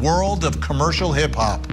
world of commercial hip-hop.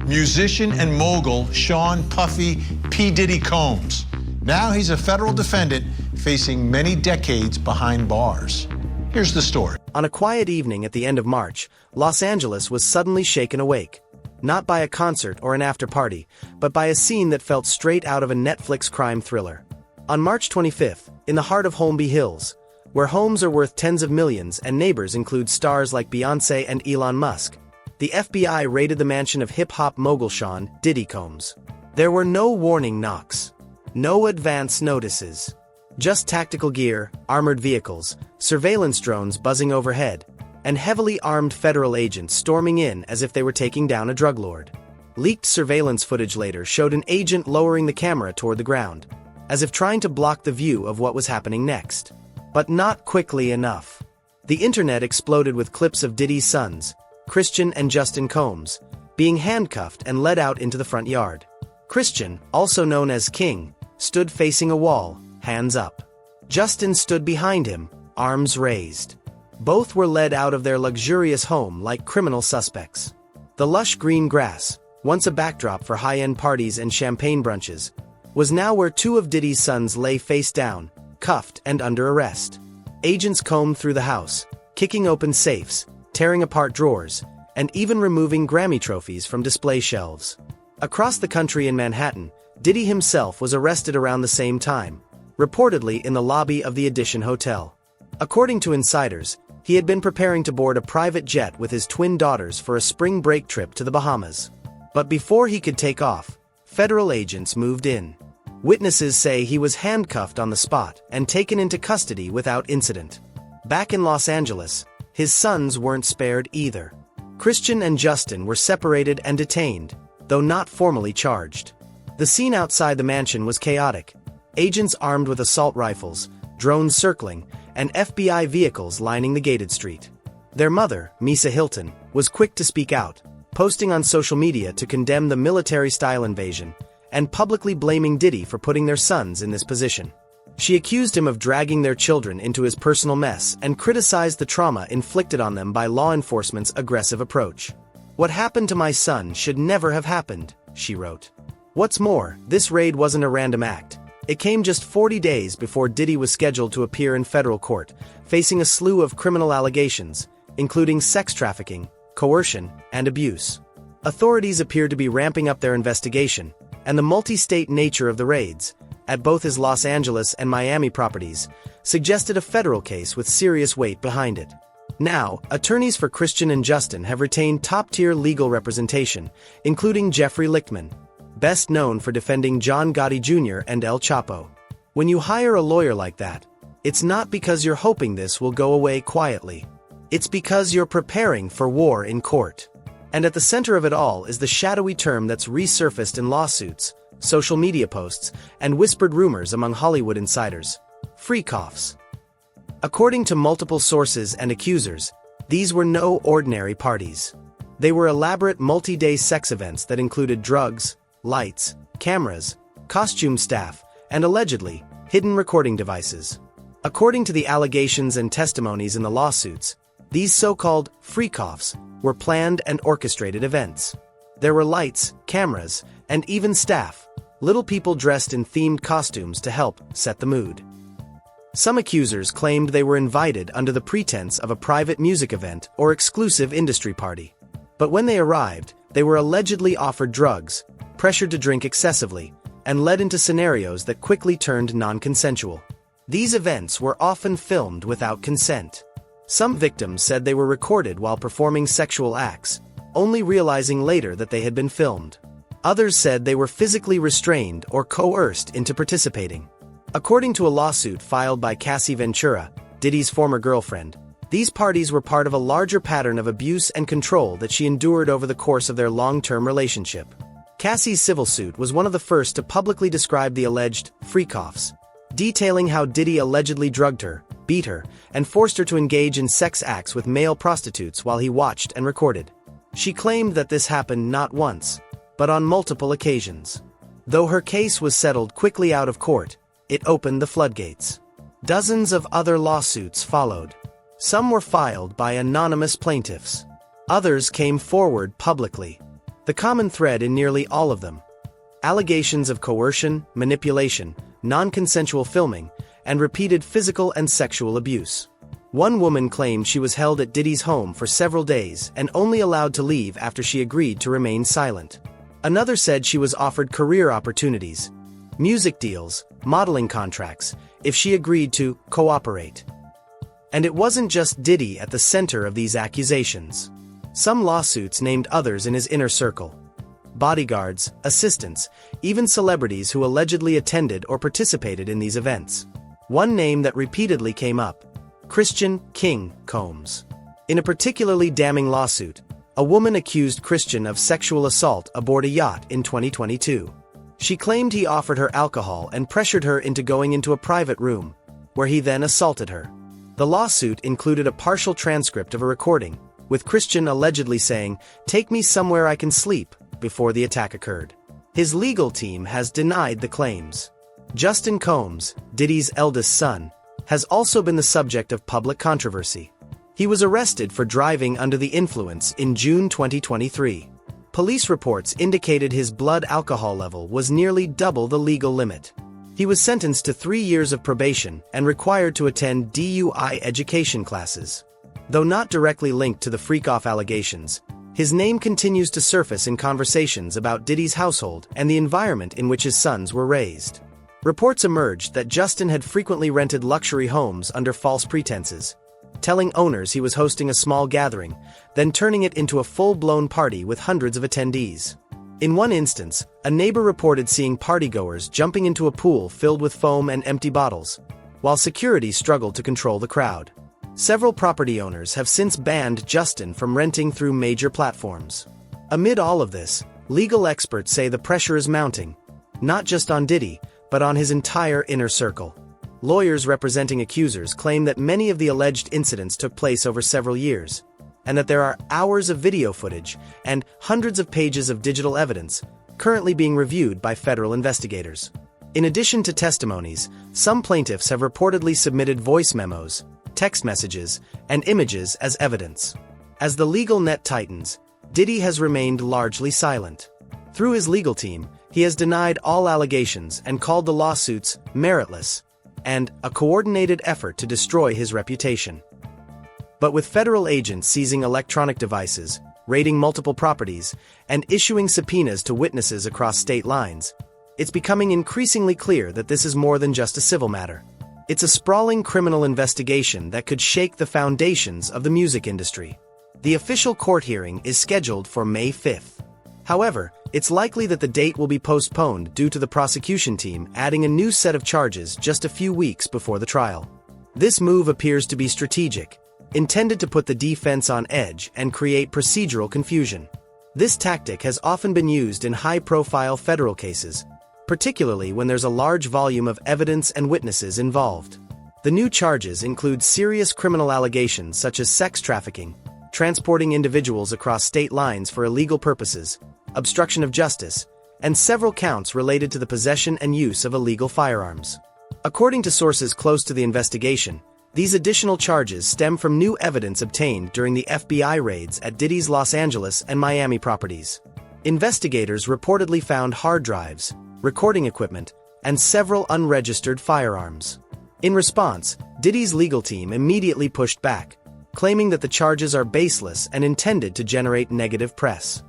Musician and mogul Sean Puffy P. Diddy Combs. Now he's a federal defendant facing many decades behind bars. Here's the story. On a quiet evening at the end of March, Los Angeles was suddenly shaken awake. Not by a concert or an after-party, but by a scene that felt straight out of a Netflix crime thriller. On March 25th, in the heart of Holmby Hills, where homes are worth tens of millions and neighbors include stars like Beyoncé and Elon Musk, the FBI raided the mansion of hip-hop mogul Sean Diddy Combs. There were no warning knocks, no advance notices, just tactical gear, armored vehicles, surveillance drones buzzing overhead, and heavily armed federal agents storming in as if they were taking down a drug lord. Leaked surveillance footage later showed an agent lowering the camera toward the ground, as if trying to block the view of what was happening next. But not quickly enough. The internet exploded with clips of Diddy's sons, Christian and Justin Combs, being handcuffed and led out into the front yard. Christian, also known as King, stood facing a wall, hands up. Justin stood behind him, arms raised. Both were led out of their luxurious home like criminal suspects. The lush green grass, once a backdrop for high-end parties and champagne brunches, was now where two of Diddy's sons lay face down, cuffed and under arrest. Agents combed through the house, kicking open safes, tearing apart drawers, and even removing Grammy trophies from display shelves. Across the country in Manhattan, Diddy himself was arrested around the same time, reportedly in the lobby of the Edition Hotel. According to insiders, he had been preparing to board a private jet with his twin daughters for a spring break trip to the Bahamas. But before he could take off, federal agents moved in. Witnesses say he was handcuffed on the spot and taken into custody without incident. Back in Los Angeles, his sons weren't spared either. Christian and Justin were separated and detained, though not formally charged. The scene outside the mansion was chaotic. Agents armed with assault rifles, drones circling, and FBI vehicles lining the gated street. Their mother, Misa Hilton, was quick to speak out, posting on social media to condemn the military-style invasion, and publicly blaming Diddy for putting their sons in this position. She accused him of dragging their children into his personal mess and criticized the trauma inflicted on them by law enforcement's aggressive approach. "What happened to my son should never have happened," she wrote. What's more, this raid wasn't a random act. It came just 40 days before Diddy was scheduled to appear in federal court, facing a slew of criminal allegations, including sex trafficking, coercion, and abuse. Authorities appeared to be ramping up their investigation, and the multi-state nature of the raids, at both his Los Angeles and Miami properties, suggested a federal case with serious weight behind it. Now, attorneys for Christian and Justin have retained top-tier legal representation, including Jeffrey Lichtman, best known for defending John Gotti Jr. and El Chapo. When you hire a lawyer like that, it's not because you're hoping this will go away quietly. It's because you're preparing for war in court. And at the center of it all is the shadowy term that's resurfaced in lawsuits, social media posts, and whispered rumors among Hollywood insiders: Freakoffs. According to multiple sources and accusers, these were no ordinary parties. They were elaborate multi-day sex events that included drugs, lights, cameras, costume staff, and allegedly, hidden recording devices. According to the allegations and testimonies in the lawsuits, these so-called freakoffs were planned and orchestrated events. There were lights, cameras, and even staff, little people dressed in themed costumes to help set the mood. Some accusers claimed they were invited under the pretense of a private music event or exclusive industry party. But when they arrived, they were allegedly offered drugs, pressured to drink excessively, and led into scenarios that quickly turned non-consensual. These events were often filmed without consent. Some victims said they were recorded while performing sexual acts, only realizing later that they had been filmed. Others said they were physically restrained or coerced into participating. According to a lawsuit filed by Cassie Ventura, Diddy's former girlfriend, these parties were part of a larger pattern of abuse and control that she endured over the course of their long-term relationship. Cassie's civil suit was one of the first to publicly describe the alleged freakoffs, detailing how Diddy allegedly drugged her, beat her, and forced her to engage in sex acts with male prostitutes while he watched and recorded. She claimed that this happened not once, but on multiple occasions. Though her case was settled quickly out of court, it opened the floodgates. Dozens of other lawsuits followed. Some were filed by anonymous plaintiffs. Others came forward publicly. The common thread in nearly all of them: allegations of coercion, manipulation, non-consensual filming, and repeated physical and sexual abuse. One woman claimed she was held at Diddy's home for several days and only allowed to leave after she agreed to remain silent. Another said she was offered career opportunities, music deals, modeling contracts, if she agreed to cooperate. And it wasn't just Diddy at the center of these accusations. Some lawsuits named others in his inner circle: bodyguards, assistants, even celebrities who allegedly attended or participated in these events. One name that repeatedly came up: Christian "King" Combs. In a particularly damning lawsuit, a woman accused Christian of sexual assault aboard a yacht in 2022. She claimed he offered her alcohol and pressured her into going into a private room, where he then assaulted her. The lawsuit included a partial transcript of a recording, with Christian allegedly saying, "Take me somewhere I can sleep," before the attack occurred. His legal team has denied the claims. Justin Combs, Diddy's eldest son, has also been the subject of public controversy. He was arrested for driving under the influence in June 2023. Police reports indicated his blood alcohol level was nearly double the legal limit. He was sentenced to 3 years of probation and required to attend DUI education classes. Though not directly linked to the Freakoff allegations, his name continues to surface in conversations about Diddy's household and the environment in which his sons were raised. Reports emerged that Justin had frequently rented luxury homes under false pretenses, telling owners he was hosting a small gathering, then turning it into a full-blown party with hundreds of attendees. In one instance, a neighbor reported seeing partygoers jumping into a pool filled with foam and empty bottles, while security struggled to control the crowd. Several property owners have since banned Justin from renting through major platforms. Amid all of this, legal experts say the pressure is mounting, not just on Diddy, but on his entire inner circle. Lawyers representing accusers claim that many of the alleged incidents took place over several years, and that there are hours of video footage and hundreds of pages of digital evidence currently being reviewed by federal investigators. In addition to testimonies, some plaintiffs have reportedly submitted voice memos, text messages, and images as evidence. As the legal net tightens, Diddy has remained largely silent. Through his legal team, he has denied all allegations and called the lawsuits meritless and a coordinated effort to destroy his reputation. But with federal agents seizing electronic devices, raiding multiple properties, and issuing subpoenas to witnesses across state lines, it's becoming increasingly clear that this is more than just a civil matter. It's a sprawling criminal investigation that could shake the foundations of the music industry. The official court hearing is scheduled for May 5th. However, it's likely that the date will be postponed due to the prosecution team adding a new set of charges just a few weeks before the trial. This move appears to be strategic, intended to put the defense on edge and create procedural confusion. This tactic has often been used in high-profile federal cases, particularly when there's a large volume of evidence and witnesses involved. The new charges include serious criminal allegations such as sex trafficking, transporting individuals across state lines for illegal purposes, obstruction of justice, and several counts related to the possession and use of illegal firearms. According to sources close to the investigation, these additional charges stem from new evidence obtained during the FBI raids at Diddy's Los Angeles and Miami properties. Investigators reportedly found hard drives, recording equipment, and several unregistered firearms. In response, Diddy's legal team immediately pushed back, claiming that the charges are baseless and intended to generate negative press.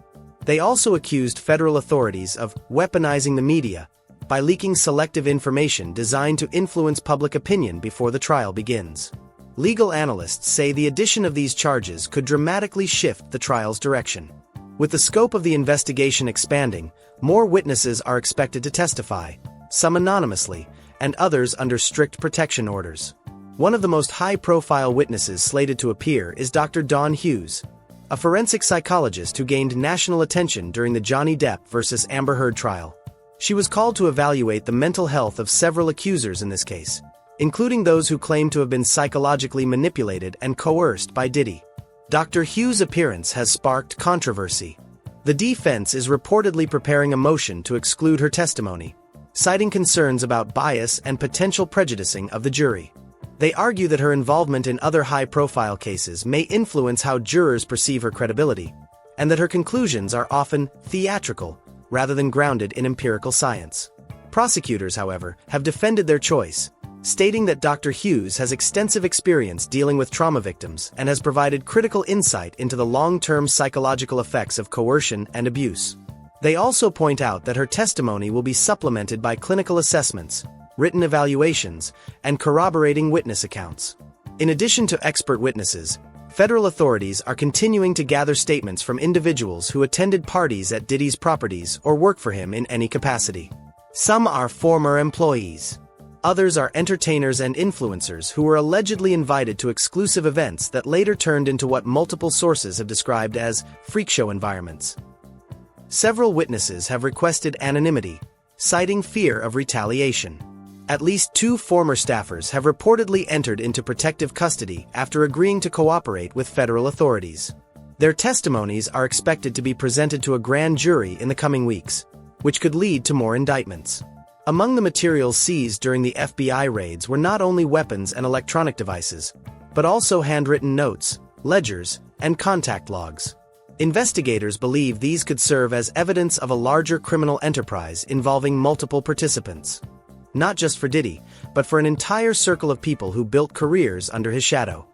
They also accused federal authorities of weaponizing the media by leaking selective information designed to influence public opinion before the trial begins. Legal analysts say the addition of these charges could dramatically shift the trial's direction. With the scope of the investigation expanding, more witnesses are expected to testify, some anonymously, and others under strict protection orders. One of the most high-profile witnesses slated to appear is Dr. Dawn Hughes, a forensic psychologist who gained national attention during the Johnny Depp versus Amber Heard trial. She was called to evaluate the mental health of several accusers in this case, including those who claim to have been psychologically manipulated and coerced by Diddy. Dr. Hughes' appearance has sparked controversy. The defense is reportedly preparing a motion to exclude her testimony, citing concerns about bias and potential prejudicing of the jury. They argue that her involvement in other high-profile cases may influence how jurors perceive her credibility, and that her conclusions are often theatrical rather than grounded in empirical science. Prosecutors, however, have defended their choice, stating that Dr. Hughes has extensive experience dealing with trauma victims and has provided critical insight into the long-term psychological effects of coercion and abuse. They also point out that her testimony will be supplemented by clinical assessments, written evaluations, and corroborating witness accounts. In addition to expert witnesses, federal authorities are continuing to gather statements from individuals who attended parties at Diddy's properties or work for him in any capacity. Some are former employees. Others are entertainers and influencers who were allegedly invited to exclusive events that later turned into what multiple sources have described as freak show environments. Several witnesses have requested anonymity, citing fear of retaliation. At least 2 former staffers have reportedly entered into protective custody after agreeing to cooperate with federal authorities. Their testimonies are expected to be presented to a grand jury in the coming weeks, which could lead to more indictments. Among the materials seized during the FBI raids were not only weapons and electronic devices, but also handwritten notes, ledgers, and contact logs. Investigators believe these could serve as evidence of a larger criminal enterprise involving multiple participants. Not just for Diddy, but for an entire circle of people who built careers under his shadow.